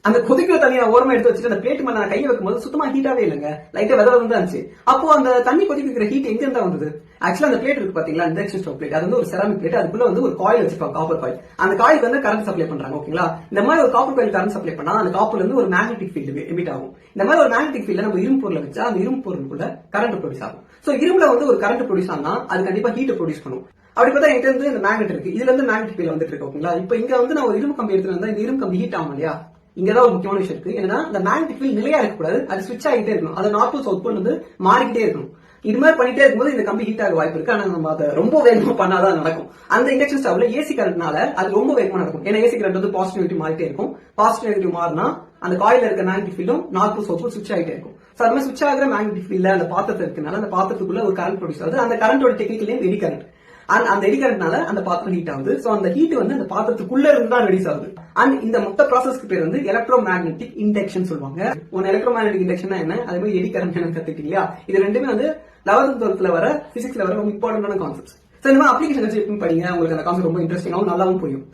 அந்த கொதிக்கிற தண்ணியை ஓரமா எடுத்து வச்சுட்டு அந்த பிளேட் மேல நான் கையை வைக்கும்போது சுத்தமா ஹீட்டாவே இல்லைங்க, லைட்டா வெதர் வந்து இருந்துச்சு. அப்போ அந்த தண்ணி கொதிக்கிற ஹீட் எங்க இருந்தா வந்தது? ஆக்சுவலா அந்த பிளேட் இருக்கு பாத்தீங்களா, இண்டக்ஷன் ஸ்டவ் பிளேட், அது வந்து ஒரு செராமிக் பிளேட். அதுக்குள்ள வந்து ஒரு காயில் வச்சிருப்பாங்க, காப்பர் காயில். அந்த காயிலுக்கு வந்து கரண்ட் சப்ளை பண்றாங்க. ஓகேங்களா, இந்த மாதிரி ஒரு காப்பர் காயில் கரண்ட் சப்ளை பண்ணா அந்த காப்பர்ல இருந்து ஒரு மேக்னெட்டிக் ஃபீல்ட் எமிட் ஆகும். இந்த மாதிரி ஒரு மேக்னெட்டிக் ஃபீல்ட் நம்ம இரும்பு பொருளை வச்சா அந்த இரும்பு பொருளுக்குள்ள கரண்ட் ப்ரொடியூஸ் ஆகும். சோ இரும்புல வந்து ஒரு கரண்ட் ப்ரொடியூஸ் ஆனா அது கண்டிப்பா ஹீட் ப்ரொடியூஸ் பண்ணும். அப்படி பார்த்தா என்கிட்ட இருந்து இந்த மேக்னெட் இருக்கு, இதுல இருந்து மேக்னெட்டிக் ஃபீல்ட் வந்துட்டு இருக்கு. ஓகேங்களா, இப்போ இங்க வந்து நான் ஒரு இரும்பு கம்பி எடுத்துட்டு வந்தா இந்த இரும்பு கம்பி ஹீட் ஆகும் இல்லையா? இங்கதான் ஒரு முக்கியமான விஷயம் இருக்கு. ஏன்னா இந்த மேக்னெட்டிக் ஃபீல்ட் நிலையா இருக்கக்கூடாது, அது ஸ்விட்ச் ஆகிட்டே இருக்கணும். அது நார்த் டு சவுத் போல் வந்து மாறிக்கிட்டே இருக்கணும். இது மாதிரி பண்ணிட்டே இருக்கும்போது இந்த கம்பி ஹீட் ஆக வாய்ப்பு இருக்கு. ஆனா நம்ம அதை ரொம்ப வேகமா பண்ணாதான் நடக்கும். அந்த இண்டக்ஷன் ஸ்டவ்ல ஏசி கரண்ட்னால அது ரொம்ப வேகமா நடக்கும். ஏன்னா ஏசி கரண்ட் வந்து பாசிட்டிவ் நெகட்டிவ் மாறிட்டே இருக்கும். பாசிட்டிவ் நெகட்டிவ் மாறினா அந்த காயில இருக்க மேக்னெட்டிக் ஃபீல்டும் நார்த் டு சவுத் ஸ்விட்ச் ஆகிட்டே இருக்கும். அது மாதிரி ஸ்விட்ச் ஆகிற மேக்னெட்டிக் ஃபீல்ட்ல அந்த பாத்திரத்துல இருக்கனால அந்த பாத்திரத்துக்குள்ள ஒரு கரண்ட் ப்ரொடியூஸ் ஆகுது. அந்த கரண்டோட டெக்னிக்கல் நேம் எடி கரண்ட். அந்த எடி கரண்ட்னால அந்த பாத்திரம் ஹீட் ஆகுது. சோ அந்த ஹீட் வந்து அந்த பாத்திரத்துக்குள்ள இருந்து தான் ரெடியூஸ் ஆகுது. அண்ட் இந்த மொத்த ப்ராசஸ்க்கு பேர் வந்து எலக்ட்ரோ மேக்னெட்டிக் இண்டக்ஷன் சொல்லுவாங்க. எலக்ட்ரோ மேக்னெட்டிக் இண்டக்ஷன் என்ன, அதே மாதிரி எடி கரண்ட் என்ன கத்துக்கிட்டீங்களா? இது ரெண்டுமே வந்து 11th 12th வர பிசிக்ஸ்ல வர ரொம்ப இம்பார்ட்டன்டான கான்செப்ட்ஸ். சோ இந்த மாதிரி அப்ளிகேஷன் வச்சு படிங்க, உங்களுக்கு அந்த கான்செப்ட் ரொம்ப இன்ட்ரெஸ்டிங்காவும் நல்லாவும் புரியும்.